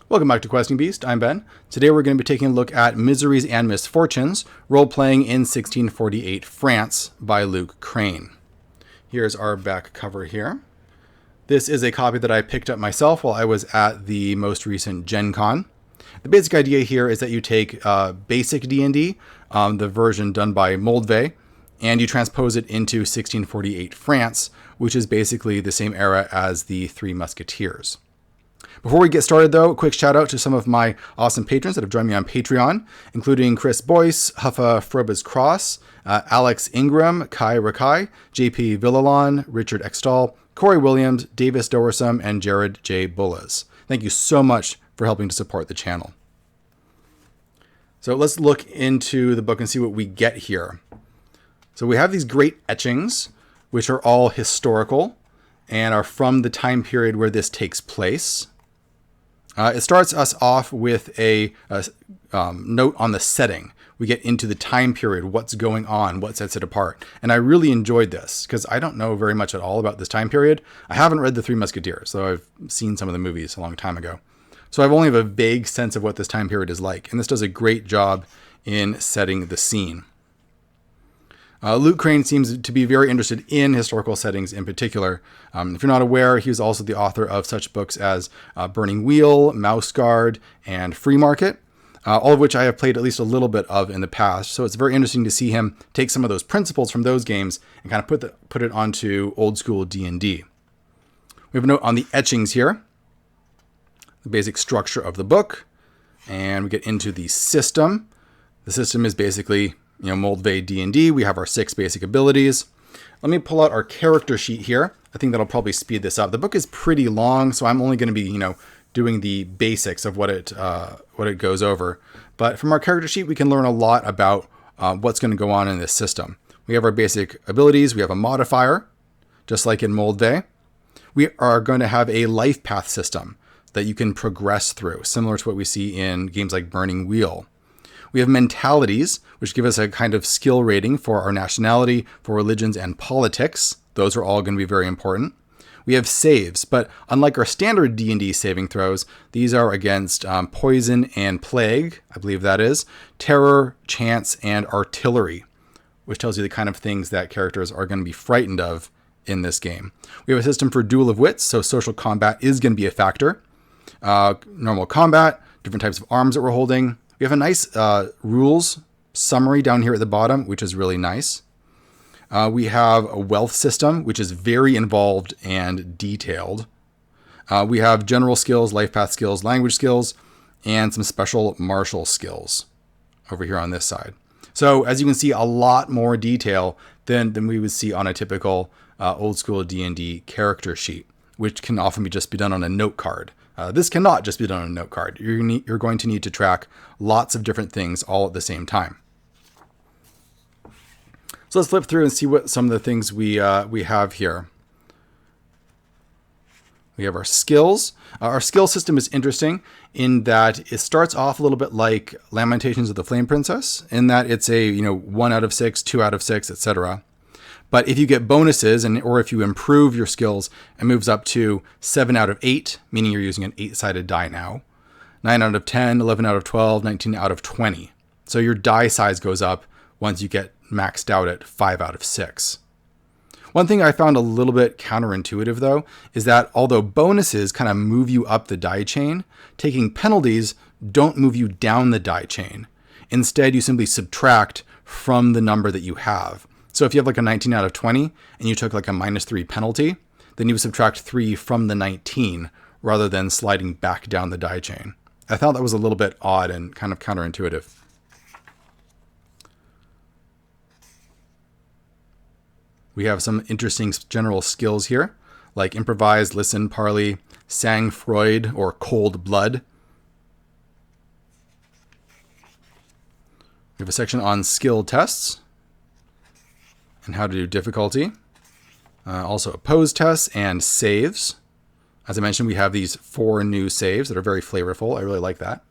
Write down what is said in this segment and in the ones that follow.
Welcome back to Questing Beast. I'm Ben. Today we're going to be taking a look at Miseries and Misfortunes, role-playing in 1648 France by Luke Crane. Here's our back cover here. This is a copy that I picked up myself while I was at the most recent Gen Con. The basic idea here is that you take basic D&D, the version done by Moldvay, and you transpose it into 1648 France, which is basically the same era as the Three Musketeers. Before we get started, though, a quick shout out to some of my awesome patrons that have joined me on Patreon, including Chris Boyce, Huffa Frobas Cross, Alex Ingram, Kai Rakai, JP Villalon, Richard Extall, Corey Williams, Davis Dowersome, and Jared J. Bullas. Thank you so much for helping to support the channel. So let's look into the book and see what we get here. So we have these great etchings, which are all historical and are from the time period where this takes place. It starts us off with a note on the setting. We get into the time period, what's going on, what sets it apart. And I really enjoyed this because I don't know very much at all about this time period. I haven't read The Three Musketeers, so I've seen some of the movies a long time ago. So I only have a vague sense of what this time period is like. And this does a great job in setting the scene. Luke Crane seems to be very interested in historical settings in particular. If you're not aware, he was also the author of such books as Burning Wheel, Mouse Guard, and Free Market, all of which I have played at least a little bit of in the past. So it's very interesting to see him take some of those principles from those games and kind of put it onto old school D&D. We have a note on the etchings here, the basic structure of the book, and we get into the system. The system is basically Moldvay D&D. We have our 6 basic abilities. Let me pull out our character sheet here. I think that'll probably speed this up. The book is pretty long, so I'm only going to be, doing the basics of what it goes over. But from our character sheet, we can learn a lot about what's going to go on in this system. We have our basic abilities. We have a modifier, just like in Moldvay. We are going to have a life path system that you can progress through, similar to what we see in games like Burning Wheel. We have mentalities, which give us a kind of skill rating for our nationality, for religions, and politics. Those are all going to be very important. We have saves, but unlike our standard D&D saving throws, these are against poison and plague, I believe that is, terror, chance, and artillery, which tells you the kind of things that characters are going to be frightened of in this game. We have a system for duel of wits, so social combat is going to be a factor. Normal combat, different types of arms that we're holding. We have a nice rules summary down here at the bottom, which is really nice. We have a wealth system, which is very involved and detailed. We have general skills, life path skills, language skills, and some special martial skills over here on this side. So as you can see, a lot more detail than we would see on a typical old school D&D character sheet, which can often just be done on a note card. This cannot just be done on a note card. You're going to need to track lots of different things all at the same time. So let's flip through and see what some of the things we have here. We have our skills. Our skill system is interesting in that it starts off a little bit like Lamentations of the Flame Princess, in that it's a 1 out of 6, 2 out of 6, etc. But if you get bonuses or if you improve your skills, it moves up to 7 out of 8, meaning you're using an 8-sided die now. 9 out of 10, 11 out of 12, 19 out of 20. So your die size goes up once you get maxed out at 5 out of 6. One thing I found a little bit counterintuitive, though, is that although bonuses kind of move you up the die chain, taking penalties don't move you down the die chain. Instead, you simply subtract from the number that you have. So if you have like a 19 out of 20 and you took like a -3 penalty, then you would subtract 3 from the 19 rather than sliding back down the die chain. I thought that was a little bit odd and kind of counterintuitive. We have some interesting general skills here, like improvise, listen, parley, sang-froid, or cold blood. We have a section on skill tests and how to do difficulty. Also opposed tests and saves. As I mentioned, we have these 4 new saves that are very flavorful. I really like that.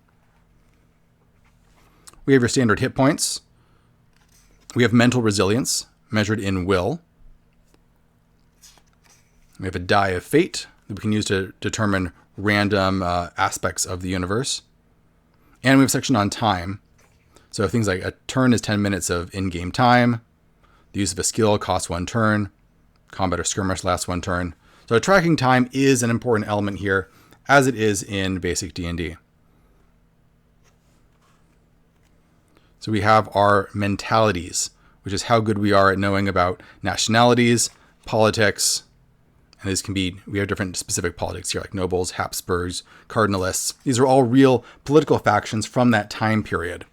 We have your standard hit points. We have mental resilience measured in will. We have a die of fate that we can use to determine random aspects of the universe. And we have a section on time. So things like a turn is 10 minutes of in-game time. The use of a skill costs 1 turn. Combat or skirmish lasts 1 turn. So tracking time is an important element here, as it is in basic D&D. So we have our mentalities, which is how good we are at knowing about nationalities, politics, and these can be, we have different specific politics here, like nobles, Habsburgs, cardinalists. These are all real political factions from that time period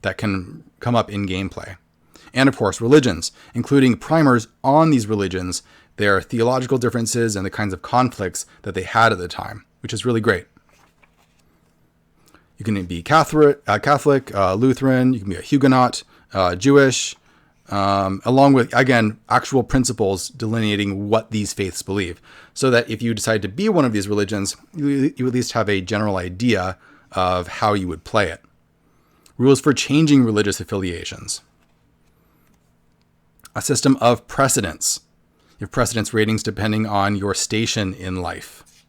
that can come up in gameplay. And of course, religions, including primers on these religions, their theological differences and the kinds of conflicts that they had at the time, which is really great. You can be Catholic, Lutheran, you can be a Huguenot, Jewish, along with, again, actual principles delineating what these faiths believe. So that if you decide to be one of these religions, you at least have a general idea of how you would play it. Rules for changing religious affiliations. A system of precedence. You have precedence ratings depending on your station in life.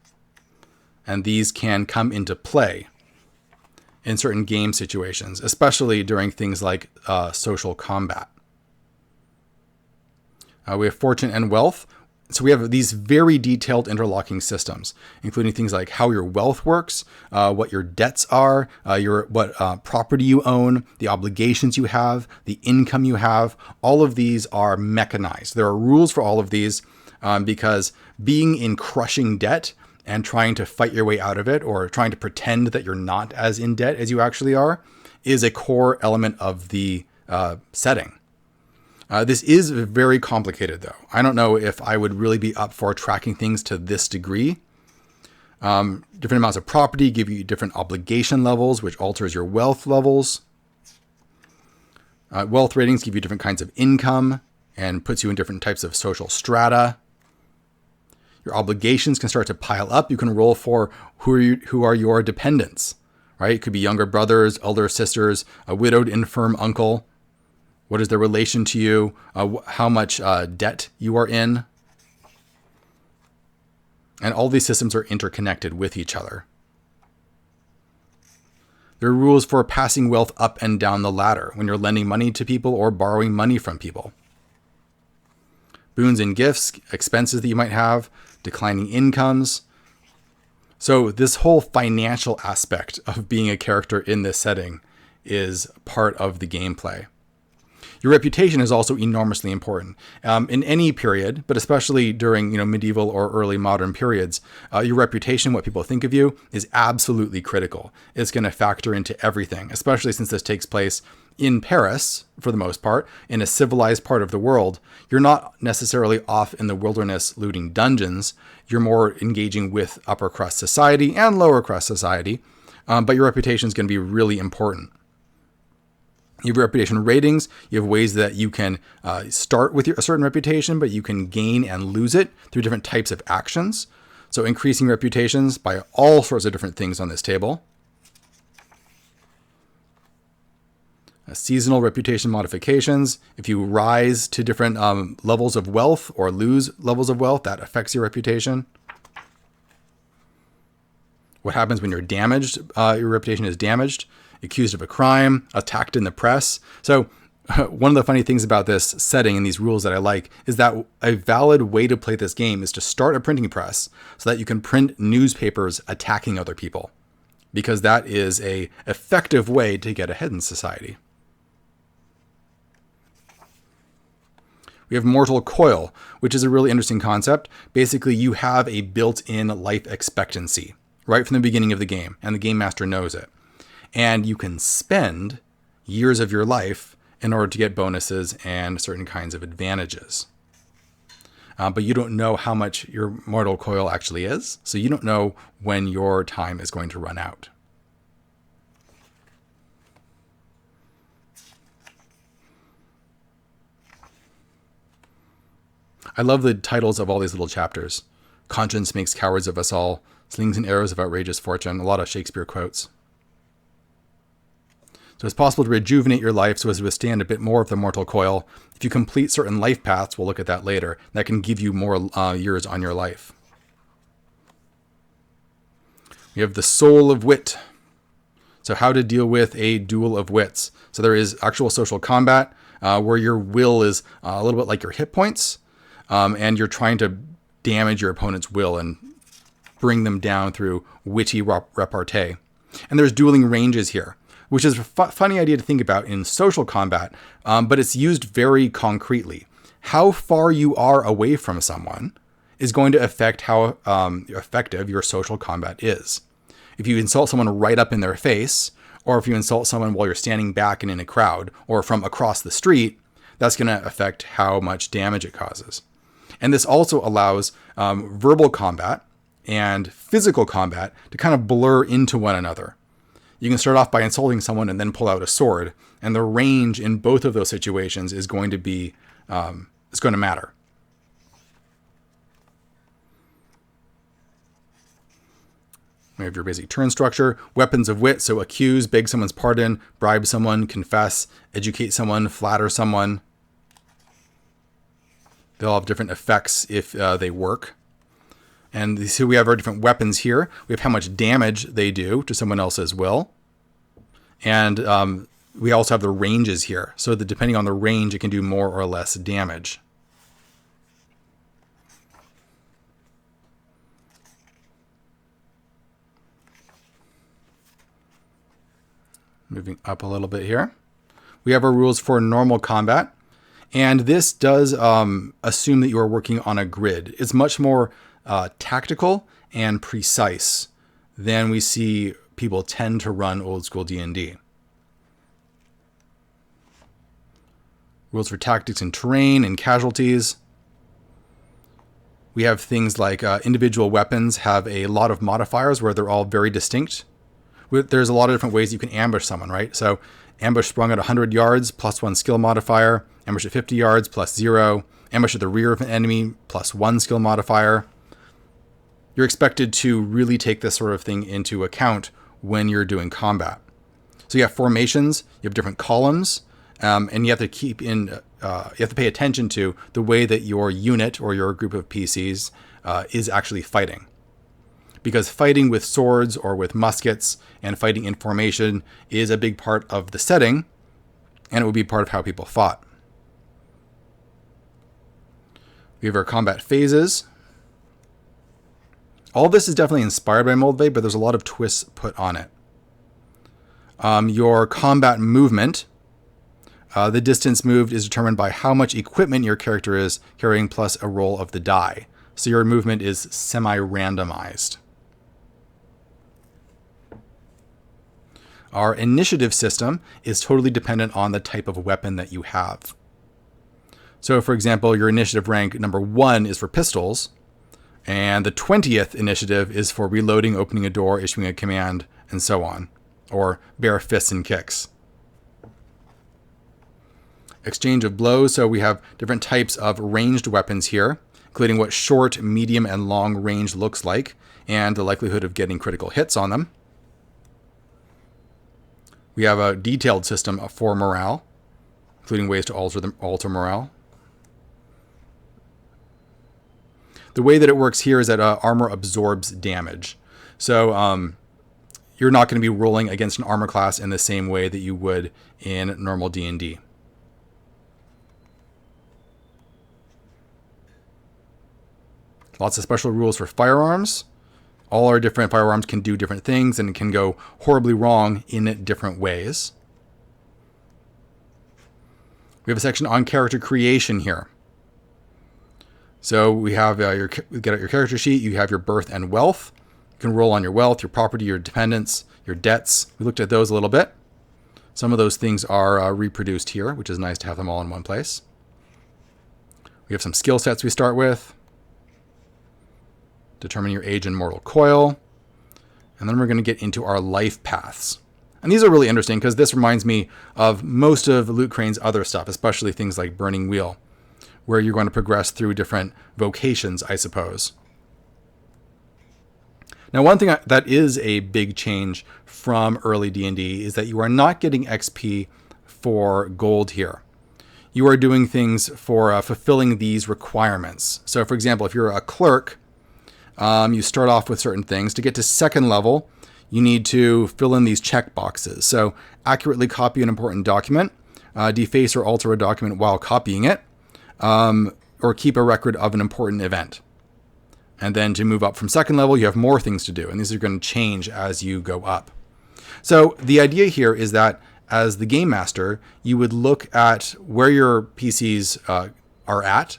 And these can come into play in certain game situations, especially during things like social combat. We have fortune and wealth. So we have these very detailed interlocking systems, including things like how your wealth works, what your debts are, what property you own, the obligations you have, the income you have. All of these are mechanized. There are rules for all of these because being in crushing debt and trying to fight your way out of it, or trying to pretend that you're not as in debt as you actually are, is a core element of the setting. This is very complicated, though. I don't know if I would really be up for tracking things to this degree. Different amounts of property give you different obligation levels, which alters your wealth levels. Wealth ratings give you different kinds of income and puts you in different types of social strata. Your obligations can start to pile up. You can roll for who are your dependents, right? It could be younger brothers, elder sisters, a widowed infirm uncle. What is their relation to you? How much debt you are in? And all these systems are interconnected with each other. There are rules for passing wealth up and down the ladder when you're lending money to people or borrowing money from people. Boons and gifts, expenses that you might have, declining incomes. So this whole financial aspect of being a character in this setting is part of the gameplay. Your reputation is also enormously important in any period, but especially during medieval or early modern periods. Your reputation, what people think of you, is absolutely critical. It's going to factor into everything, especially since this takes place in Paris, for the most part, in a civilized part of the world. You're not necessarily off in the wilderness looting dungeons. You're more engaging with upper crust society and lower crust society, but your reputation is going to be really important. You have reputation ratings. You have ways that you can start with a certain reputation, but you can gain and lose it through different types of actions. So increasing reputations by all sorts of different things on this table. Seasonal reputation modifications. If you rise to different levels of wealth or lose levels of wealth, that affects your reputation. What happens when you're damaged? Your reputation is damaged. Accused of a crime, attacked in the press. So one of the funny things about this setting and these rules that I like is that a valid way to play this game is to start a printing press so that you can print newspapers attacking other people, because that is an effective way to get ahead in society. We have mortal coil, which is a really interesting concept. Basically, you have a built-in life expectancy right from the beginning of the game, and the game master knows it. And you can spend years of your life in order to get bonuses and certain kinds of advantages. But you don't know how much your mortal coil actually is, so you don't know when your time is going to run out. I love the titles of all these little chapters. Conscience makes cowards of us all. Slings and arrows of outrageous fortune. A lot of Shakespeare quotes. So it's possible to rejuvenate your life so as to withstand a bit more of the mortal coil. If you complete certain life paths, we'll look at that later, that can give you more years on your life. We have the soul of wit. So how to deal with a duel of wits. So there is actual social combat where your will is a little bit like your hit points, and you're trying to damage your opponent's will and bring them down through witty repartee. And there's dueling ranges here, which is a funny idea to think about in social combat, but it's used very concretely. How far you are away from someone is going to affect how effective your social combat is. If you insult someone right up in their face, or if you insult someone while you're standing back and in a crowd, or from across the street, that's going to affect how much damage it causes. And this also allows verbal combat and physical combat to kind of blur into one another. You can start off by insulting someone and then pull out a sword, and the range in both of those situations is going to be it's going to matter. We have your basic turn structure, weapons of wit, so accuse, beg someone's pardon, bribe someone, confess, educate someone, flatter someone. They'll have different effects if they work. And so we have our different weapons here. We have how much damage they do to someone else's will. And we also have the ranges here, so that depending on the range, it can do more or less damage. Moving up a little bit here. We have our rules for normal combat. And this does assume that you are working on a grid. It's much more tactical and precise than we see people tend to run old school D&D. Rules for tactics and terrain and casualties. We have things like individual weapons have a lot of modifiers where they're all very distinct. There's a lot of different ways you can ambush someone, right? So ambush sprung at 100 yards, plus 1 skill modifier. Ambush at 50 yards, plus 0. Ambush at the rear of an enemy, plus 1 skill modifier. You're expected to really take this sort of thing into account when you're doing combat. So you have formations, you have different columns, and you have to you have to pay attention to the way that your unit or your group of PCs is actually fighting. Because fighting with swords or with muskets and fighting in formation is a big part of the setting, and it would be part of how people fought. We have our combat phases. All of this is definitely inspired by Moldvay, but there's a lot of twists put on it. Your combat movement, the distance moved is determined by how much equipment your character is carrying plus a roll of the die. So your movement is semi-randomized. Our initiative system is totally dependent on the type of weapon that you have. So, for example, your initiative rank number 1 is for pistols, and the 20th initiative is for reloading, opening a door, issuing a command, and so on, or bare fists and kicks. Exchange of blows, so we have different types of ranged weapons here, including what short, medium, and long range looks like, and the likelihood of getting critical hits on them. We have a detailed system for morale, including ways to alter morale. The way that it works here is that armor absorbs damage. So you're not going to be rolling against an armor class in the same way that you would in normal D&D. Lots of special rules for firearms. All our different firearms can do different things and can go horribly wrong in different ways. We have a section on character creation here. So we have get out your character sheet. You have your birth and wealth. You can roll on your wealth, your property, your dependents, your debts. We looked at those a little bit. Some of those things are reproduced here, which is nice to have them all in one place. We have some skill sets we start with. Determine your age and mortal coil. And then we're going to get into our life paths. And these are really interesting because this reminds me of most of Loot Crane's other stuff, especially things like Burning Wheel, where you're going to progress through different vocations, I suppose. Now, one thing that is a big change from early D&D is that you are not getting XP for gold here. You are doing things for fulfilling these requirements. So, for example, if you're a clerk, you start off with certain things. To get to second level, you need to fill in these check boxes. So accurately copy an important document, deface or alter a document while copying it, or keep a record of an important event. And then to move up from second level, you have more things to do. And these are going to change as you go up. So the idea here is that as the game master, you would look at where your PCs are at,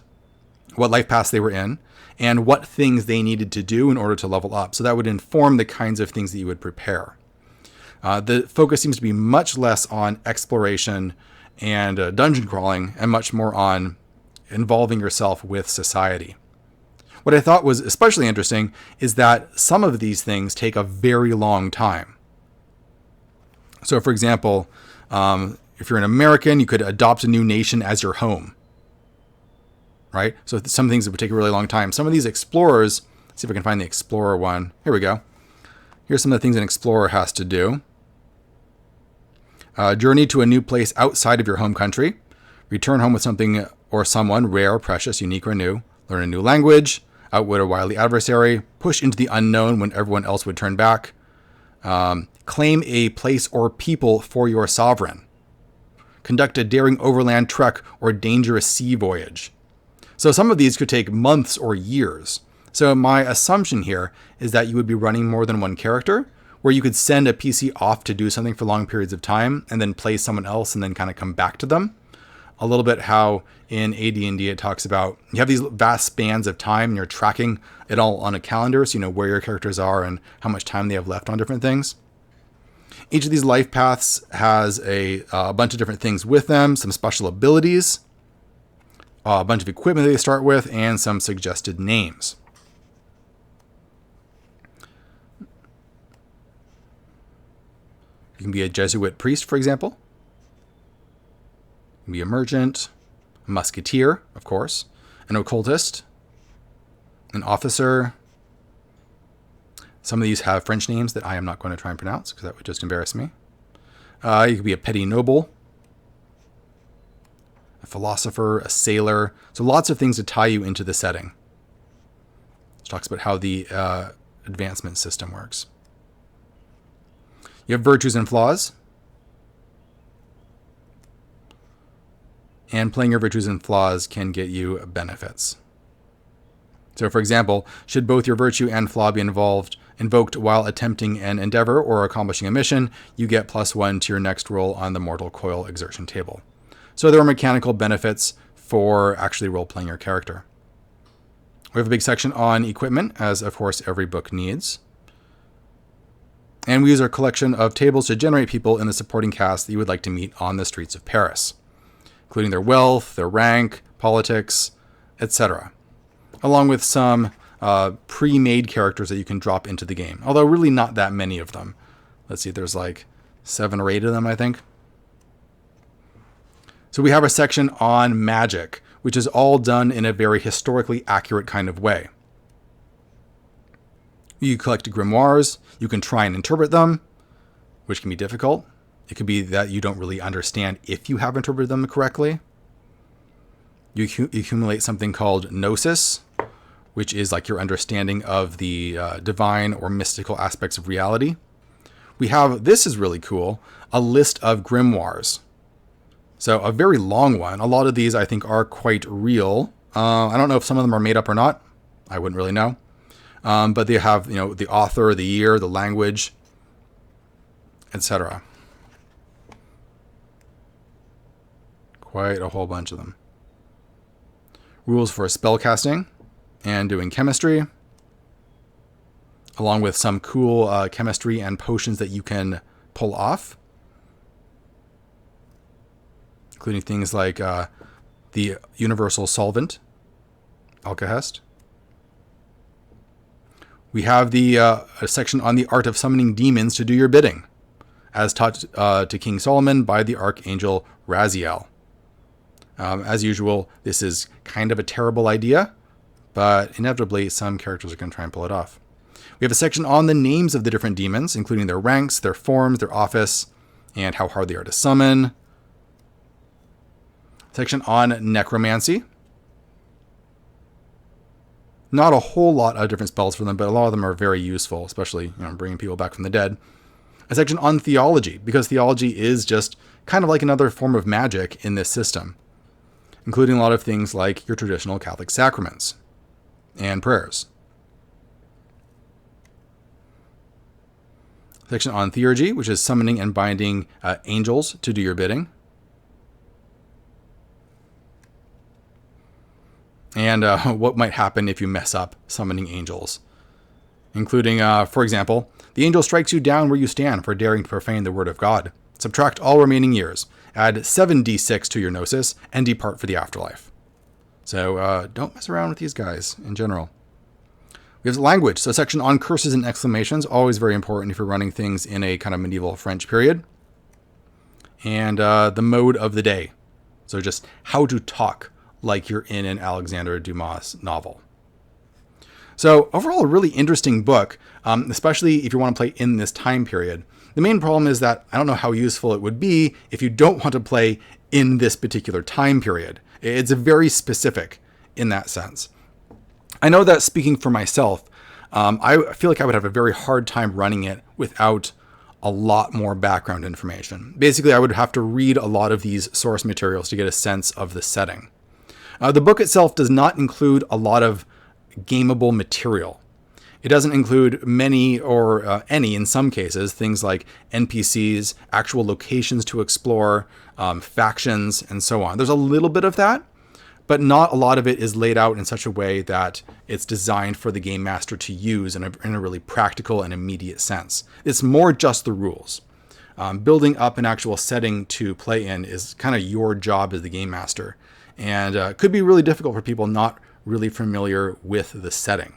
what life paths they were in, and what things they needed to do in order to level up. So that would inform the kinds of things that you would prepare. The focus seems to be much less on exploration and dungeon crawling and much more on involving yourself with society. What I thought was especially interesting is that some of these things take a very long time. So for example, if you're an American, you could adopt a new nation as your home. Right? So some things would take a really long time. Some of these explorers, let's see if I can find the explorer one. Here we go. Here's some of the things an explorer has to do. Journey to a new place outside of your home country. Return home with something or someone rare, precious, unique, or new. Learn a new language. Outwit a wily adversary. Push into the unknown when everyone else would turn back. Claim a place or people for your sovereign. Conduct a daring overland trek or dangerous sea voyage. So some of these could take months or years. So my assumption here is that you would be running more than one character, where you could send a PC off to do something for long periods of time and then play someone else and then kind of come back to them. A little bit how in AD&D it talks about you have these vast spans of time and you're tracking it all on a calendar, so you know where your characters are and how much time they have left on different things. Each of these life paths has a bunch of different things with them, some special abilities, a bunch of equipment they start with, and some suggested names. You can be a Jesuit priest, for example. You can be a merchant, a musketeer, of course, an occultist, an officer. Some of these have French names that I am not going to try and pronounce because that would just embarrass me. You could be a petty noble, a philosopher, a sailor. So lots of things to tie you into the setting. It talks about how the advancement system works. You have virtues and flaws. And playing your virtues and flaws can get you benefits. So for example, should both your virtue and flaw be invoked while attempting an endeavor or accomplishing a mission, you get +1 to your next roll on the Mortal Coil exertion table. So there are mechanical benefits for actually role-playing your character. We have a big section on equipment, as of course every book needs. And we use our collection of tables to generate people in the supporting cast that you would like to meet on the streets of Paris, including their wealth, their rank, politics, etc., along with some pre-made characters that you can drop into the game, although really not that many of them. Let's see, there's like 7 or 8 of them, I think. So we have a section on magic, which is all done in a very historically accurate kind of way. You collect grimoires, you can try and interpret them, which can be difficult. It could be that you don't really understand if you have interpreted them correctly. You accumulate something called gnosis, which is like your understanding of the divine or mystical aspects of reality. We have, this is really cool, a list of grimoires. So a very long one. A lot of these I think are quite real. I don't know if some of them are made up or not. I wouldn't really know. But they have, the author, the year, the language, etc. Quite a whole bunch of them. Rules for spellcasting and doing chemistry, along with some cool chemistry and potions that you can pull off, including things like the universal solvent, alkahest. We have a section on the art of summoning demons to do your bidding, as taught to King Solomon by the Archangel Raziel. As usual, this is kind of a terrible idea, but inevitably some characters are going to try and pull it off. We have a section on the names of the different demons, including their ranks, their forms, their office, and how hard they are to summon. Section on necromancy. Not a whole lot of different spells for them, but a lot of them are very useful, especially bringing people back from the dead. A section on theology, because theology is just kind of like another form of magic in this system, including a lot of things like your traditional Catholic sacraments and prayers. Section on theurgy, which is summoning and binding angels to do your bidding. And what might happen if you mess up summoning angels, including, for example, the angel strikes you down where you stand for daring to profane the word of God. Subtract all remaining years, add 7d6 to your gnosis, and depart for the afterlife. So don't mess around with these guys in general. We have language, so a section on curses and exclamations, always very important if you're running things in a kind of medieval French period. And the mode of the day, so just how to talk like you're in an Alexandre Dumas novel. So overall, a really interesting book, especially if you want to play in this time period. The main problem is that I don't know how useful it would be if you don't want to play in this particular time period. It's very specific in that sense. I know that speaking for myself, I feel like I would have a very hard time running it without a lot more background information. Basically, I would have to read a lot of these source materials to get a sense of the setting. The book itself does not include a lot of gameable material. It doesn't include many or any, in some cases, things like NPCs, actual locations to explore, factions, and so on. There's a little bit of that, but not a lot of it is laid out in such a way that it's designed for the game master to use in a really practical and immediate sense. It's more just the rules. Building up an actual setting to play in is kind of your job as the game master, and could be really difficult for people not really familiar with the setting.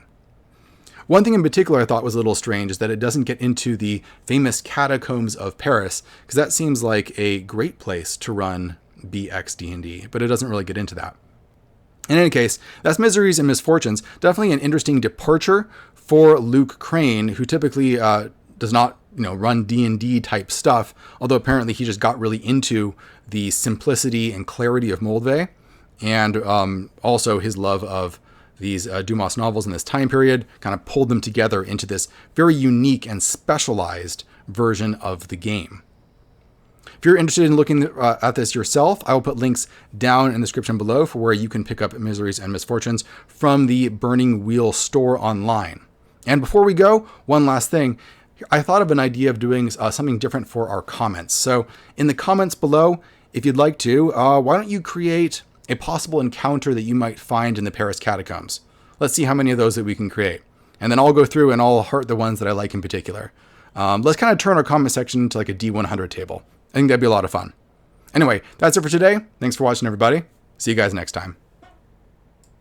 One thing in particular I thought was a little strange is that it doesn't get into the famous catacombs of Paris, because that seems like a great place to run BXD&D, but it doesn't really get into that. In any case, that's Miseries and Misfortunes. Definitely an interesting departure for Luke Crane, who typically does not run D&D type stuff, although apparently he just got really into the simplicity and clarity of Moldvay, and also his love of these Dumas novels in this time period kind of pulled them together into this very unique and specialized version of the game. If you're interested in looking at this yourself, I will put links down in the description below for where you can pick up Miseries and Misfortunes from the Burning Wheel store online. And before we go, one last thing. I thought of an idea of doing something different for our comments. So in the comments below, if you'd like to, why don't you create a possible encounter that you might find in the Paris catacombs? Let's see how many of those that we can create. And then I'll go through and I'll heart the ones that I like in particular. Let's kind of turn our comment section into like a D100 table. I think that'd be a lot of fun. Anyway, that's it for today. Thanks for watching, everybody. See you guys next time.